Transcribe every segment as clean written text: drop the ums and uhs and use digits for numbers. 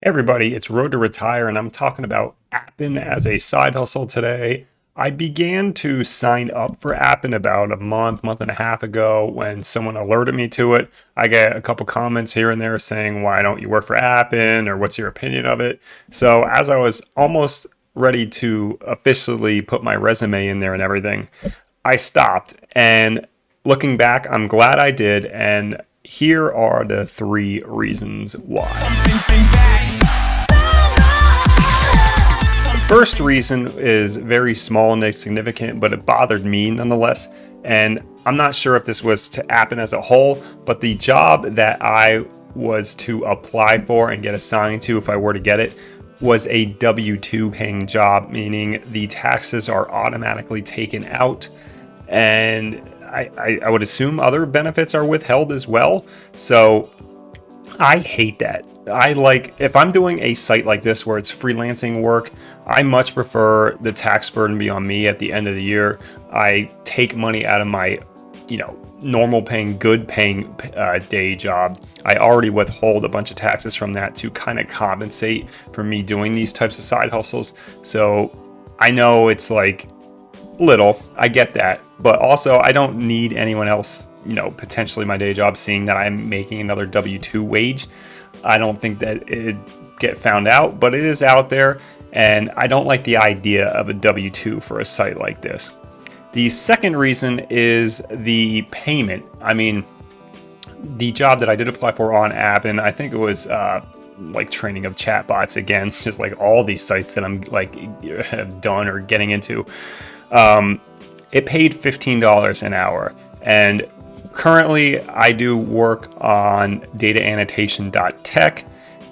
Hey everybody, it's Road to Retire, and I'm talking about Appen as a side hustle today. I began to sign up for Appen about a month and a half ago when someone alerted me to it. I get a couple comments here and there saying, why don't you work for Appen, or what's your opinion of it? So as I was almost ready to officially put my resume in there and everything, I stopped. And looking back, I'm glad I did. And here are the three reasons why. First reason is very small and insignificant, but it bothered me nonetheless. And I'm not sure if this was to Appen as a whole, but the job that I was to apply for and get assigned to if I were to get it was a W-2 paying job, meaning the taxes are automatically taken out. And I would assume other benefits are withheld as well. So I hate that. If I'm doing a site like this where it's freelancing work, I much prefer the tax burden be on me at the end of the year. I take money out of my, normal paying, good paying day job. I already withhold a bunch of taxes from that to kind of compensate for me doing these types of side hustles. So I know it's like little, I get that, but also I don't need anyone else, potentially my day job seeing that I'm making another W-2 wage. I don't think that it'd get found out, but it is out there, and I don't like the idea of a W-2 for a site like this. The second reason is the payment. I mean, the job that I did apply for on Appen, I think it was like training of chatbots again, just like all these sites that I'm like have done or getting into. It paid $15 an hour, and currently I do work on dataannotation.tech,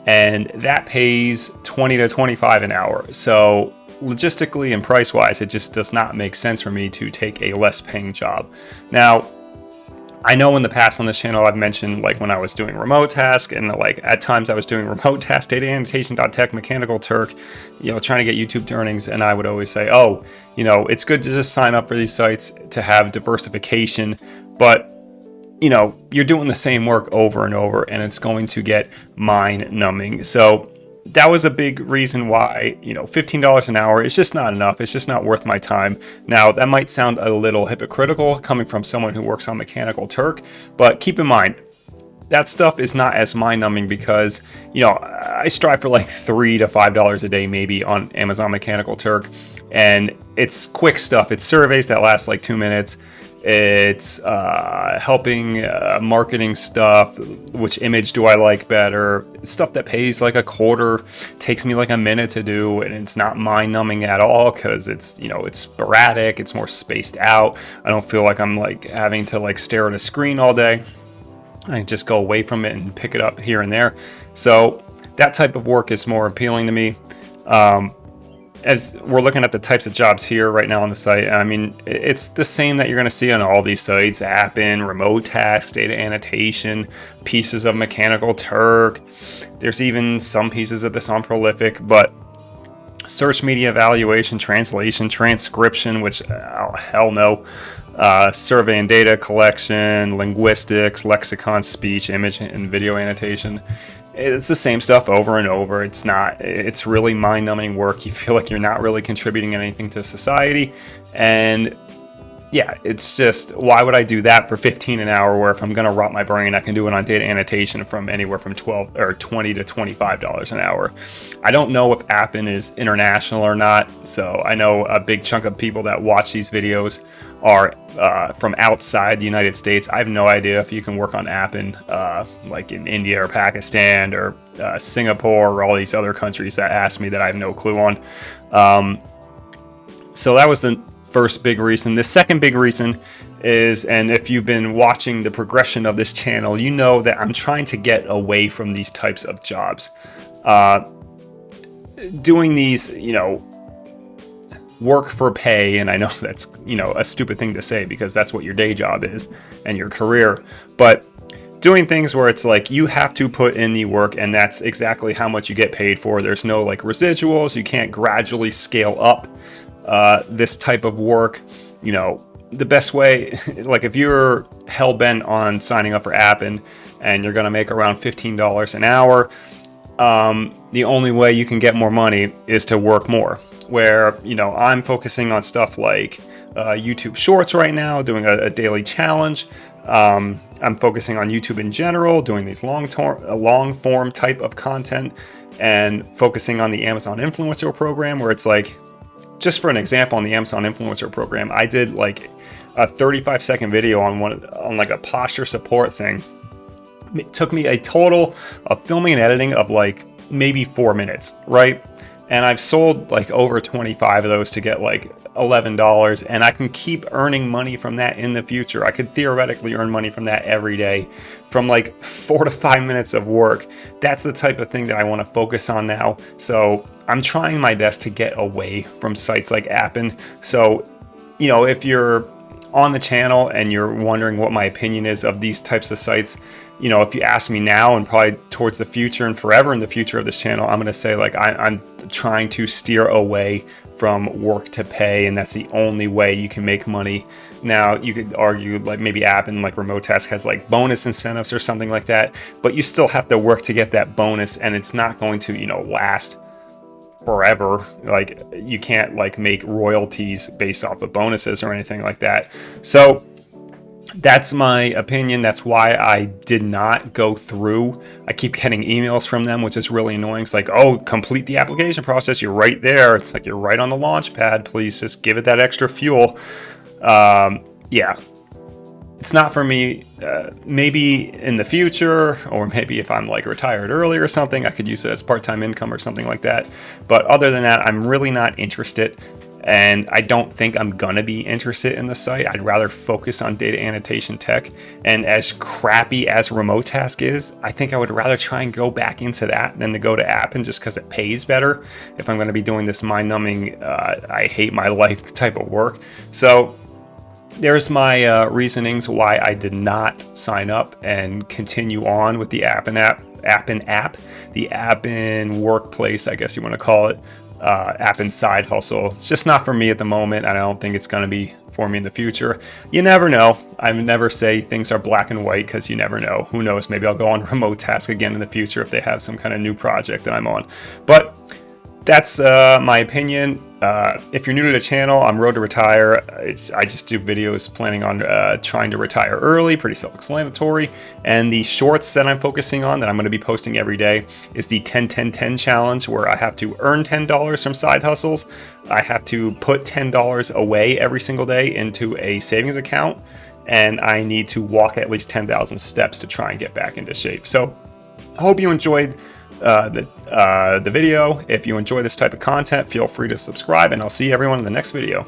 and that pays $20 to $25 an hour. So logistically and price wise, it just does not make sense for me to take a less paying job. Now, I know in the past on this channel I've mentioned like when I was doing remote task, and like at times I was doing remote task, data annotation.tech, Mechanical Turk, trying to get YouTube earnings, and I would always say, oh, it's good to just sign up for these sites to have diversification, but you're doing the same work over and over, and it's going to get mind numbing. So that was a big reason why, $15 an hour is just not enough. It's just not worth my time. Now, that might sound a little hypocritical coming from someone who works on Mechanical Turk, but keep in mind, that stuff is not as mind-numbing because, I strive for like $3 to $5 a day maybe on Amazon Mechanical Turk, and it's quick stuff. It's surveys that last like 2 minutes. It's helping marketing stuff. Which image do I like better? Stuff that pays like a quarter, takes me like a minute to do, and it's not mind-numbing at all because it's it's sporadic. It's more spaced out. I don't feel like I'm like having to like stare at a screen all day. I can just go away from it and pick it up here and there. So that type of work is more appealing to me. As we're looking at the types of jobs here right now on the site, I mean, it's the same that you're going to see on all these sites: Appen, remote tasks, data annotation, pieces of Mechanical Turk. There's even some pieces of this on Prolific, but search media evaluation, translation, transcription, which, oh, hell no. Survey and data collection, linguistics, lexicon, speech, image, and video annotation. It's the same stuff over and over. It's really mind-numbing work. You feel like you're not really contributing anything to society. And yeah, it's just, why would I do that for $15 an hour, where if I'm going to rot my brain, I can do it on data annotation from anywhere from $20 to $25 an hour. I don't know if Appen is international or not. So I know a big chunk of people that watch these videos are from outside the United States. I have no idea if you can work on Appen like in India or Pakistan or Singapore or all these other countries that ask me that I have no clue on. So that was the first big reason. The second big reason is, and if you've been watching the progression of this channel, you know that I'm trying to get away from these types of jobs. Doing these, work for pay, and I know that's, a stupid thing to say because that's what your day job is and your career, but doing things where it's like you have to put in the work and that's exactly how much you get paid for. There's no like residuals. You can't gradually scale up this type of work. The best way, like if you're hell-bent on signing up for Appen and you're going to make around $15 an hour, the only way you can get more money is to work more. Where, you know, I'm focusing on stuff like YouTube Shorts right now, doing a daily challenge. I'm focusing on YouTube in general, doing these long form type of content, and focusing on the Amazon Influencer program, where it's like, just for an example, on the Amazon Influencer program, I did like a 35-second video on like a posture support thing. It took me a total of filming and editing of like maybe 4 minutes, right? And I've sold like over 25 of those to get like $11, and I can keep earning money from that in the future. I could theoretically earn money from that every day from like 4 to 5 minutes of work. That's the type of thing that I want to focus on now. So I'm trying my best to get away from sites like Appen. So, you know, if you're on the channel and you're wondering what my opinion is of these types of sites, you know, if you ask me now and probably towards the future and forever in the future of this channel, I'm going to say like I'm trying to steer away from work to pay, and that's the only way you can make money. Now, you could argue like maybe Appen, like Remote Task, has like bonus incentives or something like that, but you still have to work to get that bonus, and it's not going to, you know, last forever. Like, you can't like make royalties based off of bonuses or anything like that. So that's my opinion. That's why I did not go through. I keep getting emails from them, which is really annoying. It's like, oh, complete the application process. You're right there. It's like, you're right on the launch pad. Please just give it that extra fuel. Yeah, it's not for me. Maybe in the future, or maybe if I'm like retired early or something, I could use it as part-time income or something like that. But other than that, I'm really not interested. And I don't think I'm gonna be interested in the site. I'd rather focus on data annotation tech. And as crappy as Remote Task is, I think I would rather try and go back into that than to go to Appen, just because it pays better if I'm gonna be doing this mind-numbing, I hate my life type of work. So there's my reasonings why I did not sign up and continue on with the Appen app, the Appen workplace, I guess you want to call it. Appen side hustle. It's just not for me at the moment, and I don't think it's going to be for me in the future. You never know. I would never say things are black and white, because you never know. Who knows? Maybe I'll go on Remote Task again in the future if they have some kind of new project that I'm on. But that's my opinion. If you're new to the channel, I'm Road to Retire. I just do videos planning on trying to retire early, pretty self-explanatory. And the shorts that I'm focusing on, that I'm going to be posting every day, is the 10-10-10 challenge, where I have to earn $10 from side hustles. I have to put $10 away every single day into a savings account, and I need to walk at least 10,000 steps to try and get back into shape. So I hope you enjoyed the video. If you enjoy this type of content, feel free to subscribe, and I'll see everyone in the next video.